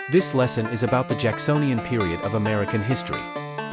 This lesson is about the Jacksonian period of American history.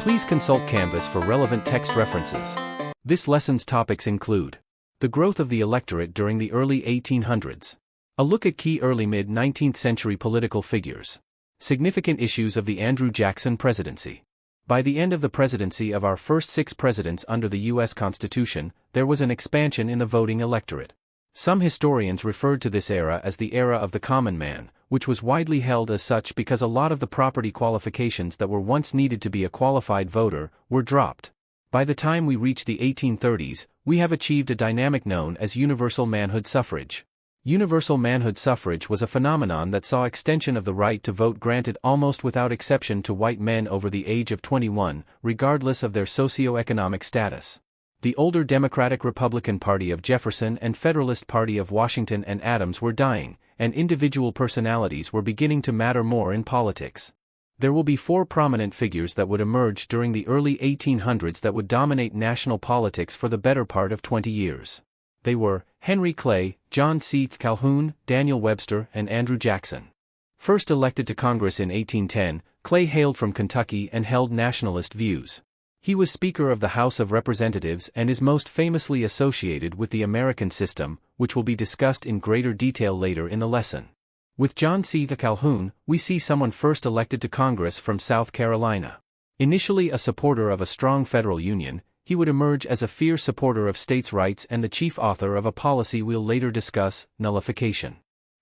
Please consult Canvas for relevant text references. This lesson's topics include the growth of the electorate during the early 1800s, a look at key early mid-19th century political figures, significant issues of the Andrew Jackson presidency. By the end of the presidency of our first 6 presidents under the U.S. Constitution, there was an expansion in the voting electorate. Some historians referred to this era as the era of the common man, which was widely held as such because a lot of the property qualifications that were once needed to be a qualified voter were dropped. By the time we reach the 1830s, we have achieved a dynamic known as universal manhood suffrage. Universal manhood suffrage was a phenomenon that saw extension of the right to vote granted almost without exception to white men over the age of 21, regardless of their socio-economic status. The older Democratic-Republican Party of Jefferson and Federalist Party of Washington and Adams were dying, and individual personalities were beginning to matter more in politics. There will be 4 prominent figures that would emerge during the early 1800s that would dominate national politics for the better part of 20 years. They were Henry Clay, John C. Calhoun, Daniel Webster, and Andrew Jackson. First elected to Congress in 1810, Clay hailed from Kentucky and held nationalist views. He was Speaker of the House of Representatives and is most famously associated with the American system, which will be discussed in greater detail later in the lesson. With John C. Calhoun, we see someone first elected to Congress from South Carolina. Initially a supporter of a strong federal union, he would emerge as a fierce supporter of states' rights and the chief author of a policy we'll later discuss, nullification.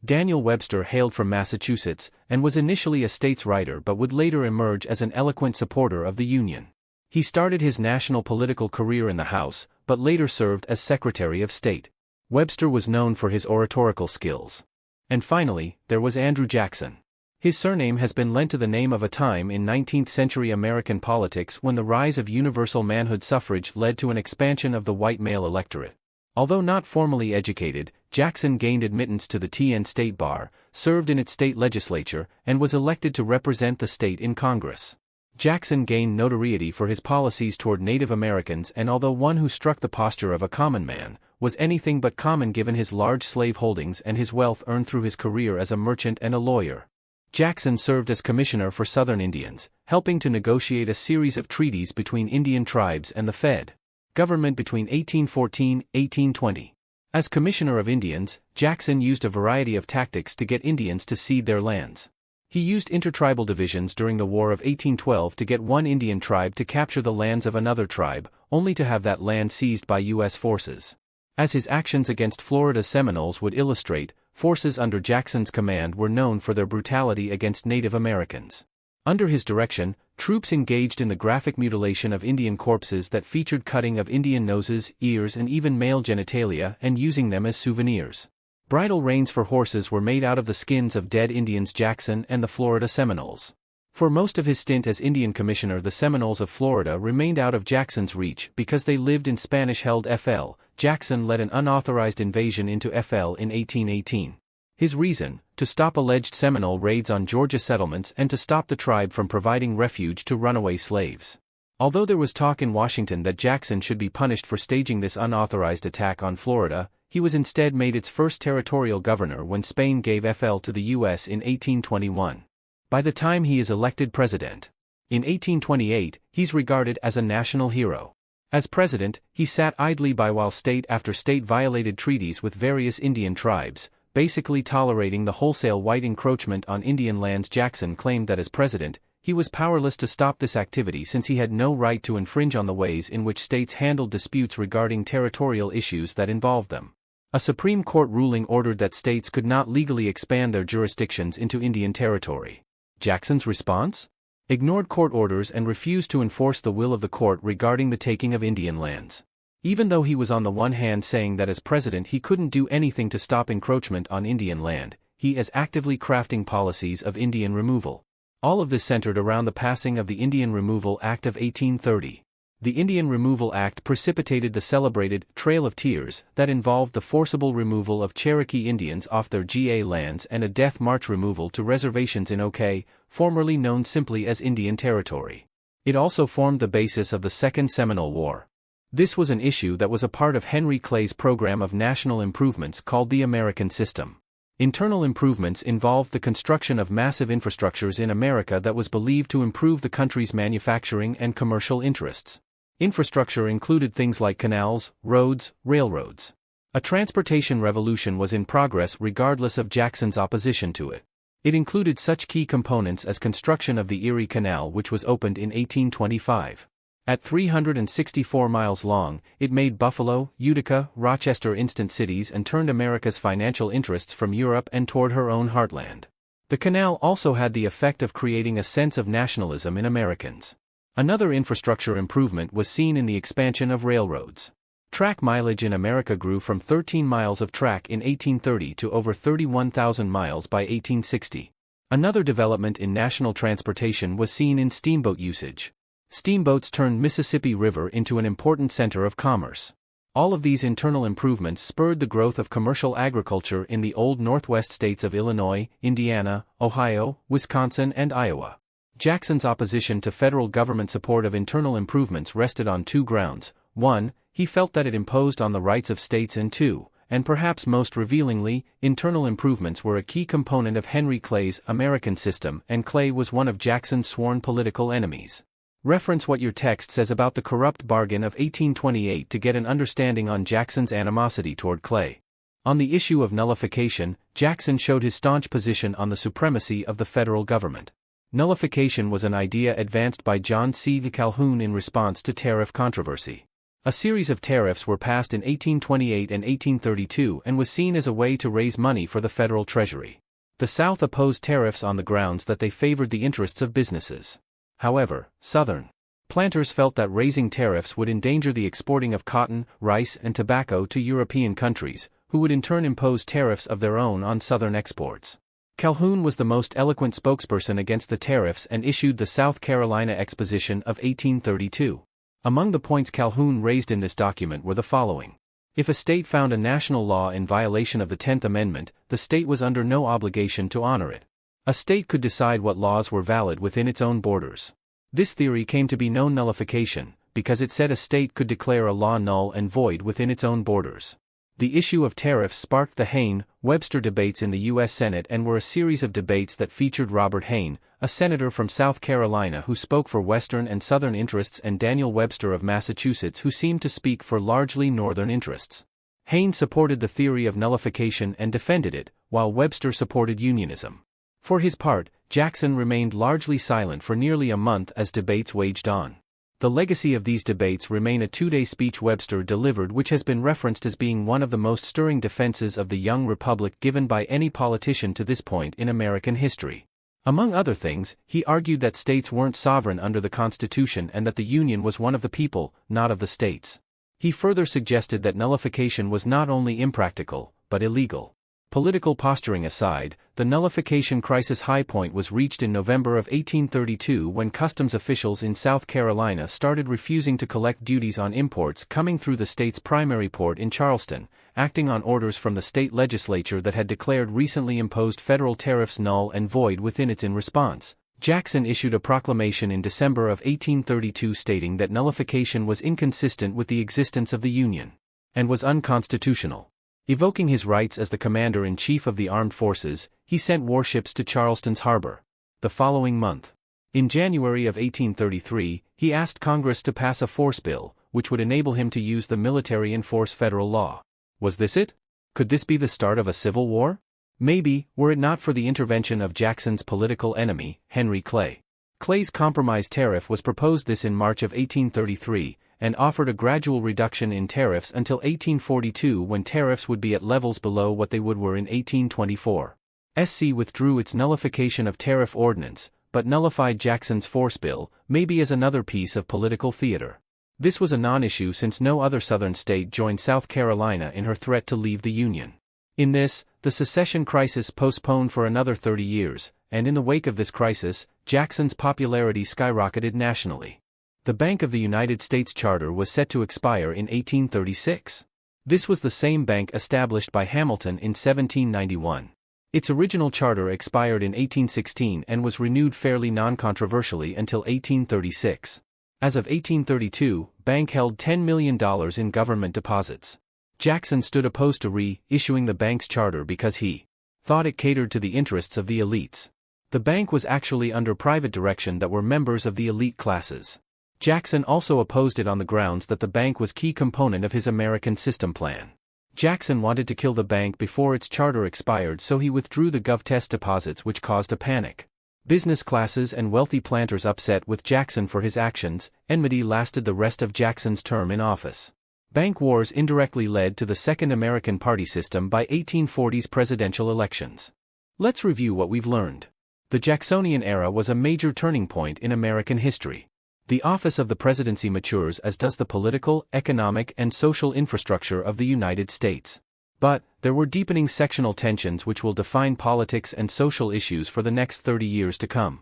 Daniel Webster hailed from Massachusetts and was initially a states' writer but would later emerge as an eloquent supporter of the Union. He started his national political career in the House, but later served as Secretary of State. Webster was known for his oratorical skills. And finally, there was Andrew Jackson. His surname has been lent to the name of a time in 19th-century American politics when the rise of universal manhood suffrage led to an expansion of the white male electorate. Although not formally educated, Jackson gained admittance to the TN State Bar, served in its state legislature, and was elected to represent the state in Congress. Jackson gained notoriety for his policies toward Native Americans, and although one who struck the posture of a common man, was anything but common given his large slave holdings and his wealth earned through his career as a merchant and a lawyer. Jackson served as commissioner for Southern Indians, helping to negotiate a series of treaties between Indian tribes and the Fed government between 1814 and 1820. As commissioner of Indians, Jackson used a variety of tactics to get Indians to cede their lands. He used intertribal divisions during the War of 1812 to get one Indian tribe to capture the lands of another tribe, only to have that land seized by U.S. forces. As his actions against Florida Seminoles would illustrate, forces under Jackson's command were known for their brutality against Native Americans. Under his direction, troops engaged in the graphic mutilation of Indian corpses that featured cutting of Indian noses, ears, and even male genitalia and using them as souvenirs. Bridle reins for horses were made out of the skins of dead Indians. Jackson and the Florida Seminoles. For most of his stint as Indian Commissioner, the Seminoles of Florida remained out of Jackson's reach because they lived in Spanish-held FL. Jackson led an unauthorized invasion into FL in 1818. His reason: to stop alleged Seminole raids on Georgia settlements and to stop the tribe from providing refuge to runaway slaves. Although there was talk in Washington that Jackson should be punished for staging this unauthorized attack on Florida, he was instead made its first territorial governor when Spain gave FL to the U.S. in 1821. By the time he is elected president in 1828, he's regarded as a national hero. As president, he sat idly by while state after state violated treaties with various Indian tribes, basically tolerating the wholesale white encroachment on Indian lands. Jackson claimed that as president, he was powerless to stop this activity since he had no right to infringe on the ways in which states handled disputes regarding territorial issues that involved them. A Supreme Court ruling ordered that states could not legally expand their jurisdictions into Indian territory. Jackson's response? Ignored court orders and refused to enforce the will of the court regarding the taking of Indian lands. Even though he was on the one hand saying that as president he couldn't do anything to stop encroachment on Indian land, he is actively crafting policies of Indian removal. All of this centered around the passing of the Indian Removal Act of 1830. The Indian Removal Act precipitated the celebrated Trail of Tears that involved the forcible removal of Cherokee Indians off their GA lands and a death march removal to reservations in OK, formerly known simply as Indian Territory. It also formed the basis of the Second Seminole War. This was an issue that was a part of Henry Clay's program of national improvements called the American System. Internal improvements involved the construction of massive infrastructures in America that was believed to improve the country's manufacturing and commercial interests. Infrastructure included things like canals, roads, railroads. A transportation revolution was in progress regardless of Jackson's opposition to it. It included such key components as construction of the Erie Canal, which was opened in 1825. At 364 miles long, it made Buffalo, Utica, Rochester instant cities and turned America's financial interests from Europe and toward her own heartland. The canal also had the effect of creating a sense of nationalism in Americans. Another infrastructure improvement was seen in the expansion of railroads. Track mileage in America grew from 13 miles of track in 1830 to over 31,000 miles by 1860. Another development in national transportation was seen in steamboat usage. Steamboats turned Mississippi River into an important center of commerce. All of these internal improvements spurred the growth of commercial agriculture in the old Northwest states of Illinois, Indiana, Ohio, Wisconsin, and Iowa. Jackson's opposition to federal government support of internal improvements rested on two grounds. 1. He felt that it imposed on the rights of states, and 2, and perhaps most revealingly, internal improvements were a key component of Henry Clay's American system, and Clay was one of Jackson's sworn political enemies. Reference what your text says about the corrupt bargain of 1828 to get an understanding on Jackson's animosity toward Clay. On the issue of nullification, Jackson showed his staunch position on the supremacy of the federal government. Nullification was an idea advanced by John C. Calhoun in response to tariff controversy. A series of tariffs were passed in 1828 and 1832 and was seen as a way to raise money for the federal treasury. The South opposed tariffs on the grounds that they favored the interests of businesses. However, Southern planters felt that raising tariffs would endanger the exporting of cotton, rice, and tobacco to European countries, who would in turn impose tariffs of their own on Southern exports. Calhoun was the most eloquent spokesperson against the tariffs and issued the South Carolina Exposition of 1832. Among the points Calhoun raised in this document were the following. If a state found a national law in violation of the 10th Amendment, the state was under no obligation to honor it. A state could decide what laws were valid within its own borders. This theory came to be known nullification, because it said a state could declare a law null and void within its own borders. The issue of tariffs sparked the Hayne-Webster debates in the U.S. Senate and were a series of debates that featured Robert Hayne, a senator from South Carolina who spoke for Western and Southern interests, and Daniel Webster of Massachusetts who seemed to speak for largely Northern interests. Hayne supported the theory of nullification and defended it, while Webster supported unionism. For his part, Jackson remained largely silent for nearly a month as debates waged on. The legacy of these debates remain a two-day speech Webster delivered, which has been referenced as being one of the most stirring defenses of the young republic given by any politician to this point in American history. Among other things, he argued that states weren't sovereign under the Constitution and that the Union was one of the people, not of the states. He further suggested that nullification was not only impractical, but illegal. Political posturing aside, the nullification crisis high point was reached in November of 1832 when customs officials in South Carolina started refusing to collect duties on imports coming through the state's primary port in Charleston, acting on orders from the state legislature that had declared recently imposed federal tariffs null and void within its. In response, Jackson issued a proclamation in December of 1832 stating that nullification was inconsistent with the existence of the Union and was unconstitutional. Evoking his rights as the commander-in-chief of the armed forces, he sent warships to Charleston's harbor. The following month, in January of 1833, he asked Congress to pass a force bill, which would enable him to use the military enforce federal law. Was this it? Could this be the start of a civil war? Maybe, were it not for the intervention of Jackson's political enemy, Henry Clay. Clay's compromise tariff was proposed in March of 1833, and offered a gradual reduction in tariffs until 1842 when tariffs would be at levels below what they were in 1824. SC withdrew its nullification of tariff ordinance, but nullified Jackson's force bill, maybe as another piece of political theater. This was a non-issue since no other Southern state joined South Carolina in her threat to leave the Union. In this, the secession crisis postponed for another 30 years, and in the wake of this crisis, Jackson's popularity skyrocketed nationally. The Bank of the United States charter was set to expire in 1836. This was the same bank established by Hamilton in 1791. Its original charter expired in 1816 and was renewed fairly non-controversially until 1836. As of 1832, bank held $10 million in government deposits. Jackson stood opposed to re-issuing the bank's charter because he thought it catered to the interests of the elites. The bank was actually under private direction that were members of the elite classes. Jackson also opposed it on the grounds that the bank was a key component of his American system plan. Jackson wanted to kill the bank before its charter expired, so he withdrew the GovTest deposits, which caused a panic. Business classes and wealthy planters upset with Jackson for his actions. Enmity lasted the rest of Jackson's term in office. Bank wars indirectly led to the Second American Party system by 1840s presidential elections. Let's review what we've learned. The Jacksonian era was a major turning point in American history. The office of the presidency matures, as does the political, economic, and social infrastructure of the United States. But there were deepening sectional tensions which will define politics and social issues for the next 30 years to come.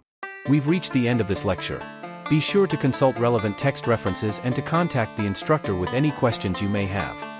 We've reached the end of this lecture. Be sure to consult relevant text references and to contact the instructor with any questions you may have.